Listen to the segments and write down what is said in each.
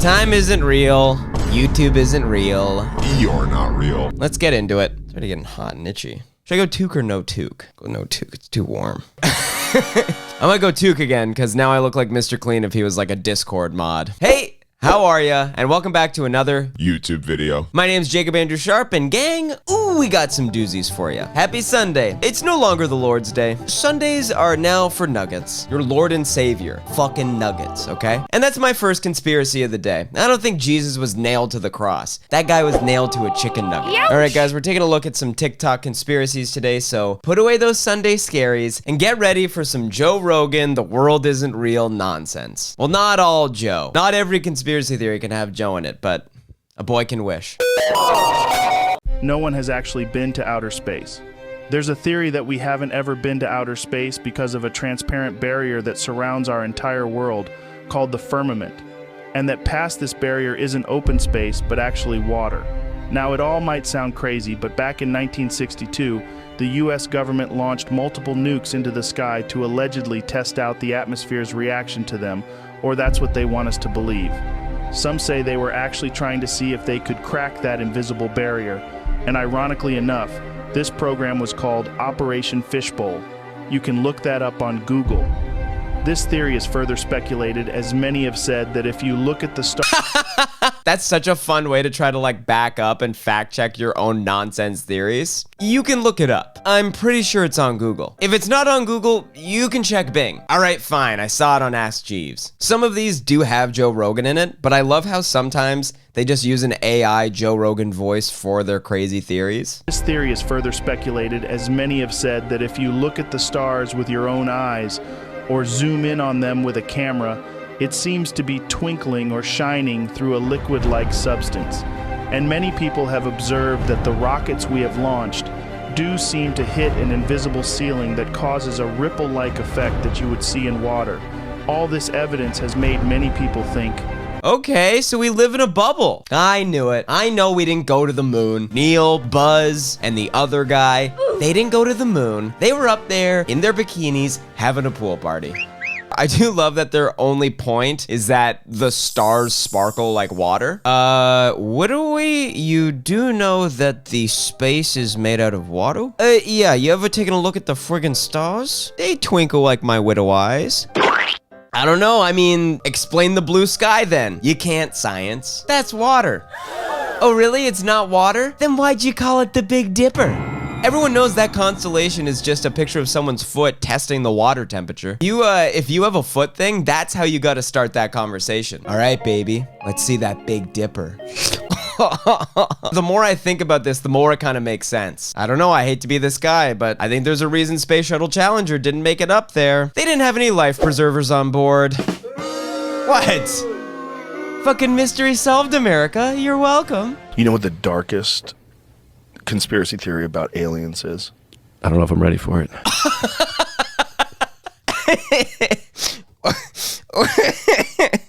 Time isn't real. YouTube isn't real. You're not real. Let's get into it. It's already getting hot and itchy. Should I go toque or no toque? Go no toque. It's too warm. I might go toque again because now I look like Mr. Clean if he was like a Discord mod. Hey! How are ya? And welcome back to another YouTube video. My name's Jacob Andrew Sharpe, and gang, ooh, we got some doozies for ya. Happy Sunday. It's no longer the Lord's Day. Sundays are now for nuggets. Your Lord and Savior. Fucking nuggets, okay? And that's my first conspiracy of the day. I don't think Jesus was nailed to the cross. That guy was nailed to a chicken nugget. Ouch. All right, guys, we're taking a look at some Tik Tok conspiracies today, so put away those Sunday scaries and get ready for some Joe Rogan, the world isn't real nonsense. Well, not all Joe. Not every conspiracy theory can have Joe in it, but a boy can wish. No one has actually been to outer space. There's a theory that we haven't ever been to outer space because of a transparent barrier that surrounds our entire world called the firmament, and that past this barrier isn't open space but actually water. Now, it all might sound crazy, but back in 1962, the US government launched multiple nukes into the sky to allegedly test out the atmosphere's reaction to them, or that's what they want us to believe. Some say they were actually trying to see if they could crack that invisible barrier, and ironically enough, this program was called Operation Fishbowl. You can look that up on Google. This theory is further speculated, as many have said that if you look at the That's such a fun way to try to like back up and fact check your own nonsense theories. You can look it up. I'm pretty sure it's on Google. If it's not on Google, you can check Bing. All right, fine. I saw it on Ask Jeeves. Some of these do have Joe Rogan in it, but I love how sometimes they just use an AI Joe Rogan voice for their crazy theories. This theory is further speculated, as many have said that if you look at the stars with your own eyes or zoom in on them with a camera, it seems to be twinkling or shining through a liquid-like substance. And many people have observed that the rockets we have launched do seem to hit an invisible ceiling that causes a ripple-like effect that you would see in water. All this evidence has made many people think, okay, so we live in a bubble. I knew it. I know we didn't go to the moon. Neil, Buzz, and the other guy, they didn't go to the moon. They were up there in their bikinis having a pool party. I do love that their only point is that the stars sparkle like water. What do we? You do know that the space is made out of water? Yeah, you ever taken a look at the friggin' stars? They twinkle like my widow eyes. I don't know, I mean, explain the blue sky then. You can't, science. That's water. Oh really, it's not water? Then why'd you call it the Big Dipper? Everyone knows that constellation is just a picture of someone's foot testing the water temperature. If you have a foot thing, that's how you gotta start that conversation. All right, baby, let's see that Big Dipper. The more I think about this, the more it kind of makes sense. I don't know, I hate to be this guy, but I think there's a reason Space Shuttle Challenger didn't make it up there. They didn't have any life preservers on board. What? Fucking mystery solved, America. You're welcome. You know what the darkest conspiracy theory about aliens is? I don't know if I'm ready for it.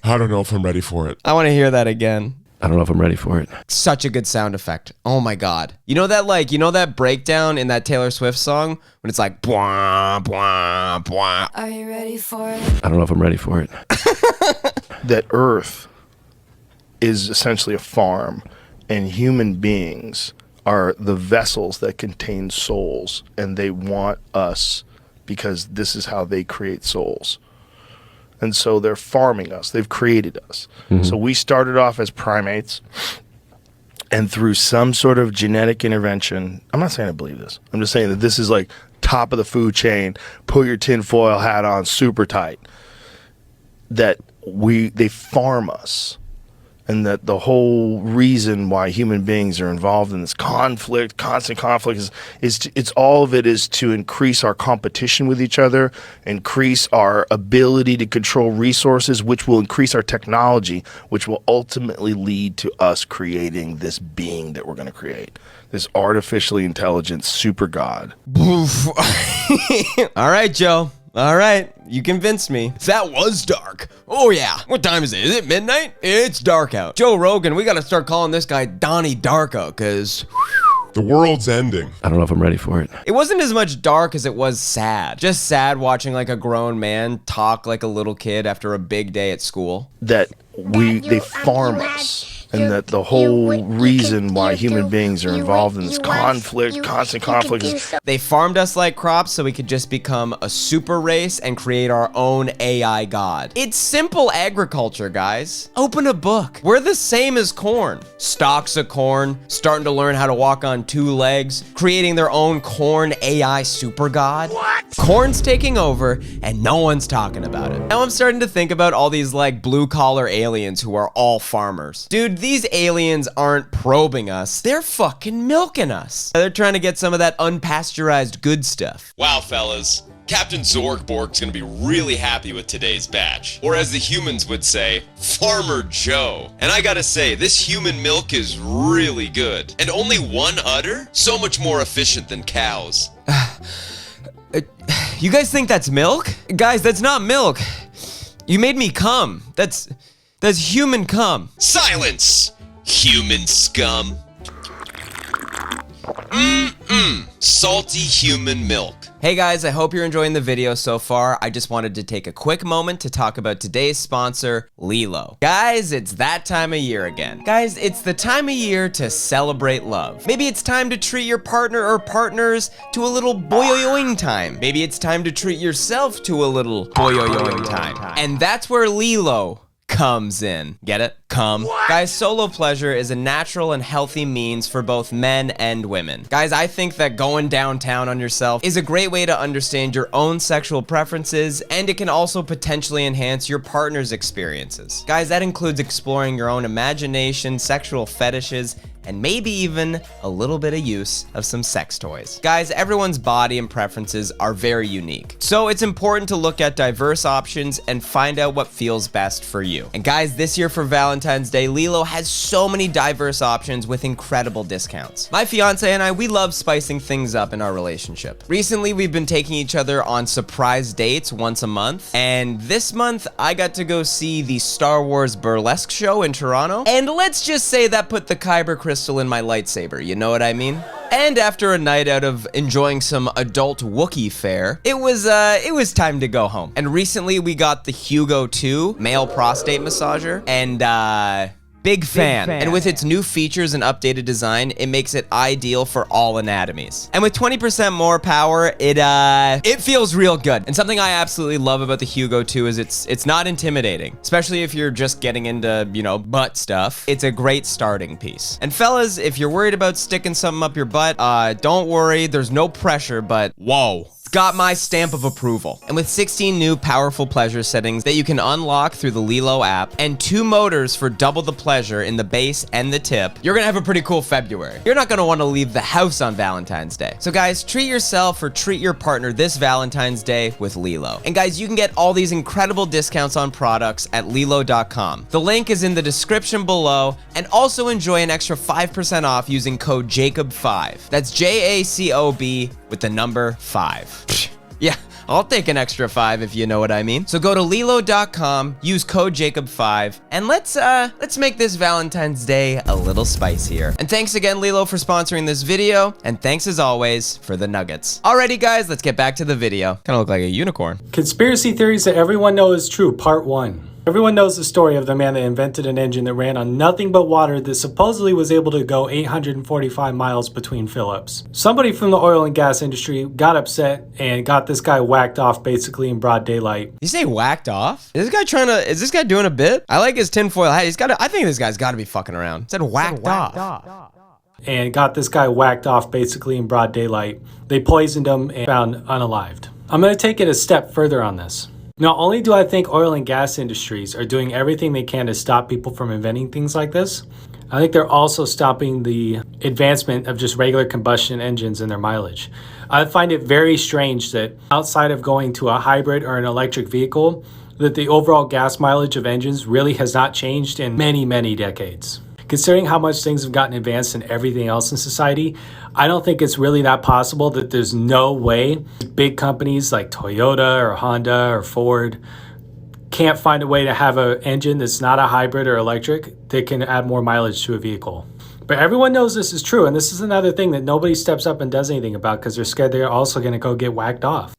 I don't know if I'm ready for it. I want to hear that again. I don't know if I'm ready for it. Such a good sound effect. Oh my God. You know that breakdown in that Taylor Swift song when it's like, bwah, bwah, bwah. Are you ready for it? I don't know if I'm ready for it. That Earth is essentially a farm, and human beings are the vessels that contain souls, and they want us because this is how they create souls. And so they're farming us. They've created us. Mm-hmm. So we started off as primates, and through some sort of genetic intervention, I'm not saying I believe this. I'm just saying that this is like top of the food chain, put your tinfoil hat on super tight, that they farm us. And that the whole reason why human beings are involved in this conflict, constant conflict, it's all of it is to increase our competition with each other, increase our ability to control resources, which will increase our technology, which will ultimately lead to us creating this being that we're going to create, this artificially intelligent super god. All right, Joe. All right, you convinced me. That was dark. Oh yeah, what time is it? Is it midnight? It's dark out. Joe Rogan, we gotta start calling this guy Donnie Darko, cause The world's ending. I don't know if I'm ready for it. It wasn't as much dark as it was sad. Just sad watching like a grown man talk like a little kid after a big day at school. That they farm us. And that the whole reason why human beings are involved in this conflict, constant conflict, is They farmed us like crops so we could just become a super race and create our own AI god. It's simple agriculture, guys. Open a book. We're the same as corn. Stalks of corn, starting to learn how to walk on two legs, creating their own corn AI super god. What? Corn's taking over and no one's talking about it. Now I'm starting to think about all these like blue collar aliens who are all farmers. Dude, these aliens aren't probing us, they're fucking milking us. They're trying to get some of that unpasteurized good stuff. Wow, fellas. Captain Zorgborg's gonna be really happy with today's batch. Or as the humans would say, Farmer Joe. And I gotta say, this human milk is really good. And only one udder? So much more efficient than cows. You guys think that's milk? Guys, that's not milk. You made me cum. That's human cum. Silence! Human scum. Salty human milk. Hey guys, I hope you're enjoying the video so far. I just wanted to take a quick moment to talk about today's sponsor, Lilo. Guys, it's that time of year again. Guys, it's the time of year to celebrate love. Maybe it's time to treat your partner or partners to a little boyoyoing time. Maybe it's time to treat yourself to a little boyoyoing time. And that's where Lilo comes in. Get it? Come. Guys, solo pleasure is a natural and healthy means for both men and women. Guys, I think that going downtown on yourself is a great way to understand your own sexual preferences, and it can also potentially enhance your partner's experiences. Guys, that includes exploring your own imagination, sexual fetishes, and maybe even a little bit of use of some sex toys. Guys, everyone's body and preferences are very unique. So it's important to look at diverse options and find out what feels best for you. And guys, this year for Valentine's Day, Lilo has so many diverse options with incredible discounts. My fiance and I, we love spicing things up in our relationship. Recently, we've been taking each other on surprise dates once a month. And this month, I got to go see the Star Wars burlesque show in Toronto. And let's just say that put the Kyber crystal in my lightsaber, you know what I mean? And after a night out of enjoying some adult Wookiee fare, it was time to go home. And recently we got the Hugo 2 male prostate massager, and big fan. And with its new features and updated design, it makes it ideal for all anatomies. And with 20% more power, it feels real good. And something I absolutely love about the Hugo 2 is it's not intimidating, especially if you're just getting into, you know, butt stuff. It's a great starting piece. And fellas, if you're worried about sticking something up your butt, don't worry, there's no pressure, but whoa. Got my stamp of approval. And with 16 new powerful pleasure settings that you can unlock through the Lilo app and 2 motors for double the pleasure in the base and the tip, you're gonna have a pretty cool February. You're not gonna wanna leave the house on Valentine's Day. So guys, treat yourself or treat your partner this Valentine's Day with Lilo. And guys, you can get all these incredible discounts on products at Lilo.com. The link is in the description below, and also enjoy an extra 5% off using code JACOB5. That's JACOB with the number 5. Yeah, I'll take an extra 5 if you know what I mean. So go to Lilo.com, use code JACOB5, and let's make this Valentine's Day a little spicier. And thanks again, Lilo, for sponsoring this video, and thanks as always for the nuggets. Alrighty guys, let's get back to the video. Kinda look like a unicorn. Conspiracy theories that everyone knows is true, part 1. Everyone knows the story of the man that invented an engine that ran on nothing but water that supposedly was able to go 845 miles between fill-ups. Somebody from the oil and gas industry got upset and got this guy whacked off basically in broad daylight. You say whacked off? Is this guy doing a bit? I like his tinfoil hat. I think this guy's gotta be fucking around. It said whacked off. And got this guy whacked off basically in broad daylight. They poisoned him and found unalived. I'm gonna take it a step further on this. Not only do I think oil and gas industries are doing everything they can to stop people from inventing things like this, I think they're also stopping the advancement of just regular combustion engines and their mileage. I find it very strange that outside of going to a hybrid or an electric vehicle, that the overall gas mileage of engines really has not changed in many, many decades. Considering how much things have gotten advanced in everything else in society, I don't think it's really that possible that there's no way big companies like Toyota or Honda or Ford can't find a way to have an engine that's not a hybrid or electric that can add more mileage to a vehicle. But everyone knows this is true, and this is another thing that nobody steps up and does anything about because they're scared they're also going to go get whacked off.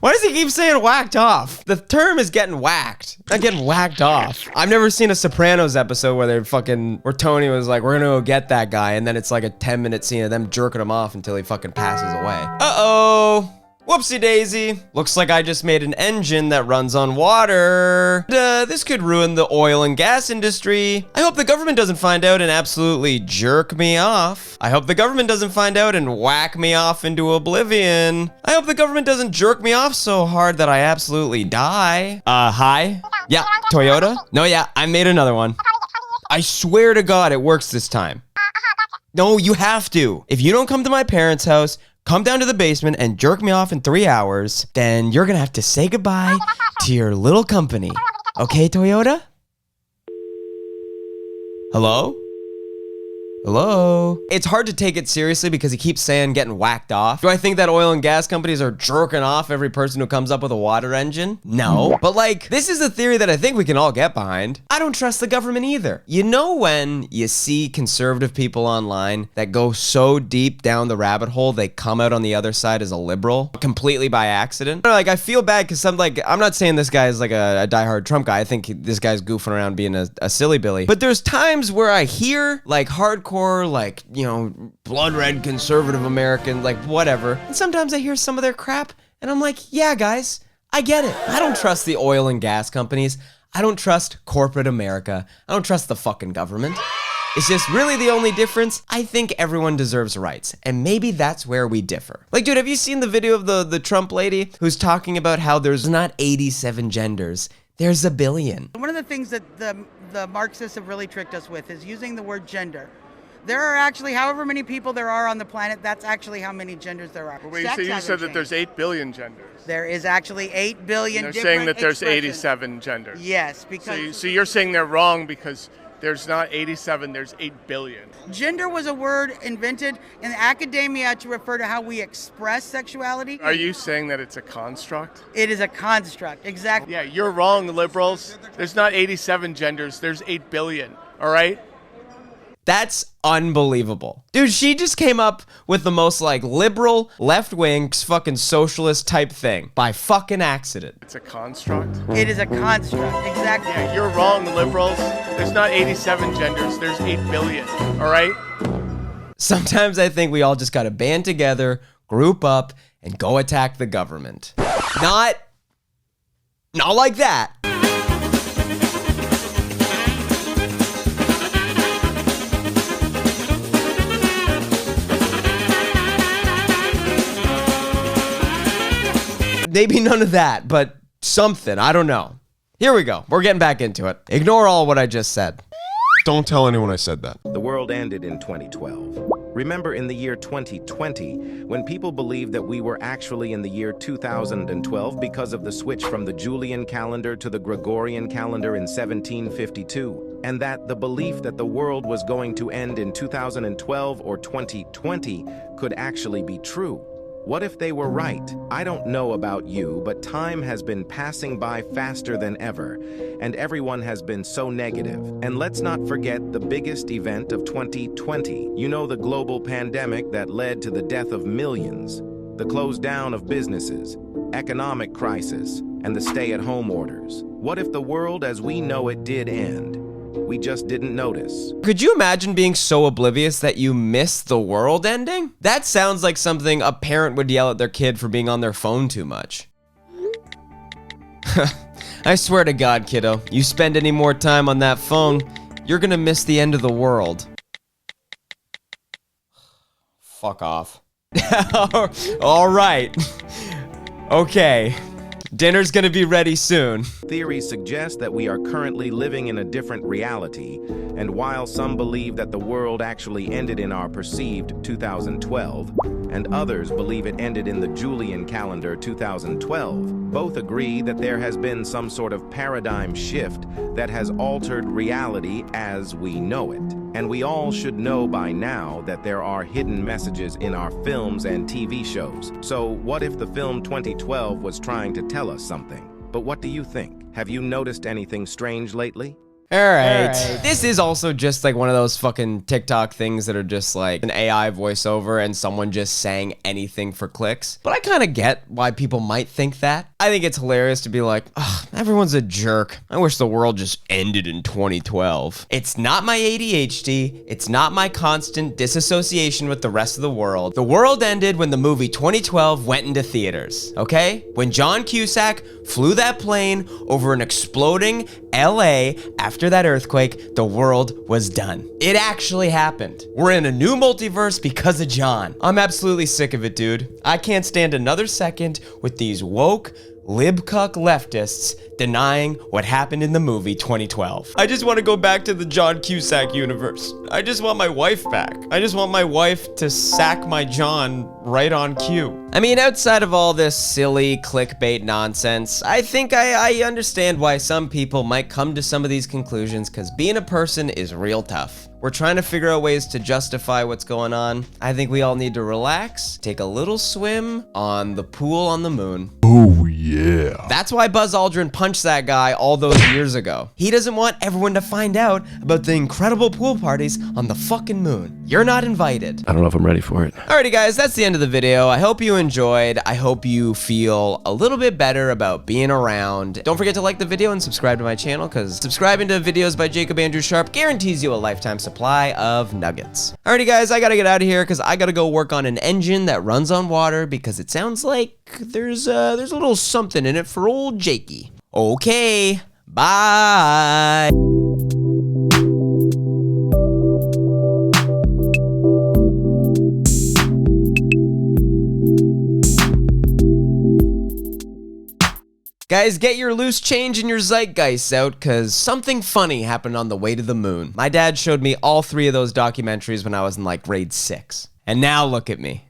Why does he keep saying whacked off? The term is getting whacked, not getting whacked off. I've never seen a Sopranos episode where Tony was like, we're gonna go get that guy, and then it's like a 10-minute scene of them jerking him off until he fucking passes away. Uh-oh. Whoopsie daisy. Looks like I just made an engine that runs on water. This could ruin the oil and gas industry. I hope the government doesn't find out and absolutely jerk me off. I hope the government doesn't find out and whack me off into oblivion. I hope the government doesn't jerk me off so hard that I absolutely die. Hi? Yeah, Toyota? No, yeah, I made another one. I swear to God it works this time. No, you have to. If you don't come to my parents' house, come down to the basement and jerk me off in 3 hours, then you're gonna have to say goodbye to your little company. Okay, Toyota? Hello? Hello? It's hard to take it seriously because he keeps saying getting whacked off. Do I think that oil and gas companies are jerking off every person who comes up with a water engine? No. But like, this is a theory that I think we can all get behind. I don't trust the government either. You know when you see conservative people online that go so deep down the rabbit hole, they come out on the other side as a liberal, completely by accident? Like, I feel bad because I'm not saying this guy is like a diehard Trump guy. I think this guy's goofing around being a silly Billy. But there's times where I hear like hardcore, like, you know, blood red conservative American, like whatever. And sometimes I hear some of their crap and I'm like, yeah, guys, I get it. I don't trust the oil and gas companies. I don't trust corporate America. I don't trust the fucking government. It's just really the only difference. I think everyone deserves rights, and maybe that's where we differ. Like, dude, have you seen the video of the Trump lady who's talking about how there's not 87 genders, there's a billion? One of the things that the Marxists have really tricked us with is using the word gender. There are actually, however many people there are on the planet, that's actually how many genders there are. Well, you said that there's 8 billion genders. There is actually 8 billion and they're different saying that there's expressions. 87 genders. Yes, because... So you're saying they're wrong because there's not 87, there's 8 billion. Gender was a word invented in academia to refer to how we express sexuality. Are you saying that it's a construct? It is a construct, exactly. Yeah, you're wrong, liberals. There's not 87 genders, there's 8 billion, all right? That's unbelievable. Dude, she just came up with the most like liberal, left-wing, fucking socialist type thing by fucking accident. It's a construct? It is a construct, exactly. Yeah, you're wrong, liberals. There's not 87 genders, there's 8 billion, all right? Sometimes I think we all just gotta band together, group up, and go attack the government. Not like that. Maybe none of that, but something. I don't know. Here we go. We're getting back into it. Ignore all what I just said. Don't tell anyone I said that. The world ended in 2012. Remember in the year 2020, when people believed that we were actually in the year 2012 because of the switch from the Julian calendar to the Gregorian calendar in 1752, and that the belief that the world was going to end in 2012 or 2020 could actually be true. What if they were right? I don't know about you, but time has been passing by faster than ever, and everyone has been so negative. And let's not forget the biggest event of 2020. You know, the global pandemic that led to the death of millions, the close down of businesses, economic crisis, and the stay-at-home orders. What if the world as we know it did end? We just didn't notice. Could you imagine being so oblivious that you miss the world ending? That sounds like something a parent would yell at their kid for being on their phone too much. I swear to God, kiddo, you spend any more time on that phone, you're gonna miss the end of the world. Fuck off. All right. Okay. Dinner's gonna be ready soon. Theories suggest that we are currently living in a different reality, and while some believe that the world actually ended in our perceived 2012, and others believe it ended in the Julian calendar 2012, both agree that there has been some sort of paradigm shift that has altered reality as we know it. And we all should know by now that there are hidden messages in our films and TV shows. So what if the film 2012 was trying to tell us something? But what do you think? Have you noticed anything strange lately? All right. This is also just like one of those fucking TikTok things that are just like an AI voiceover and someone just saying anything for clicks. But I kind of get why people might think that. I think it's hilarious to be like, ugh, everyone's a jerk. I wish the world just ended in 2012. It's not my ADHD. It's not my constant disassociation with the rest of the world. The world ended when the movie 2012 went into theaters, okay? When John Cusack flew that plane over an exploding LA after that earthquake, the world was done. It actually happened. We're in a new multiverse because of John. I'm absolutely sick of it, dude. I can't stand another second with these woke, libcuck leftists denying what happened in the movie 2012. I just want to go back to the John Cusack universe. I just want my wife back. I just want my wife to sack my John right on cue. I mean, outside of all this silly clickbait nonsense, I think I understand why some people might come to some of these conclusions, because being a person is real tough. We're trying to figure out ways to justify what's going on. I think we all need to relax, take a little swim on the pool on the moon. Oh, yeah. That's why Buzz Aldrin punched that guy all those years ago. He doesn't want everyone to find out about the incredible pool parties on the fucking moon. You're not invited. I don't know if I'm ready for it. Alrighty guys, that's the end of the video. I hope you enjoyed. I hope you feel a little bit better about being around. Don't forget to like the video and subscribe to my channel, because subscribing to videos by Jacob Andrew Sharpe guarantees you a lifetime supply of nuggets. Alrighty guys, I gotta get out of here because I gotta go work on an engine that runs on water, because it sounds like there's a little something in it for old Jakey. Okay, bye. Guys, get your loose change and your zeitgeist out, because something funny happened on the way to the moon. My dad showed me all 3 of those documentaries when I was in like grade 6. And now look at me.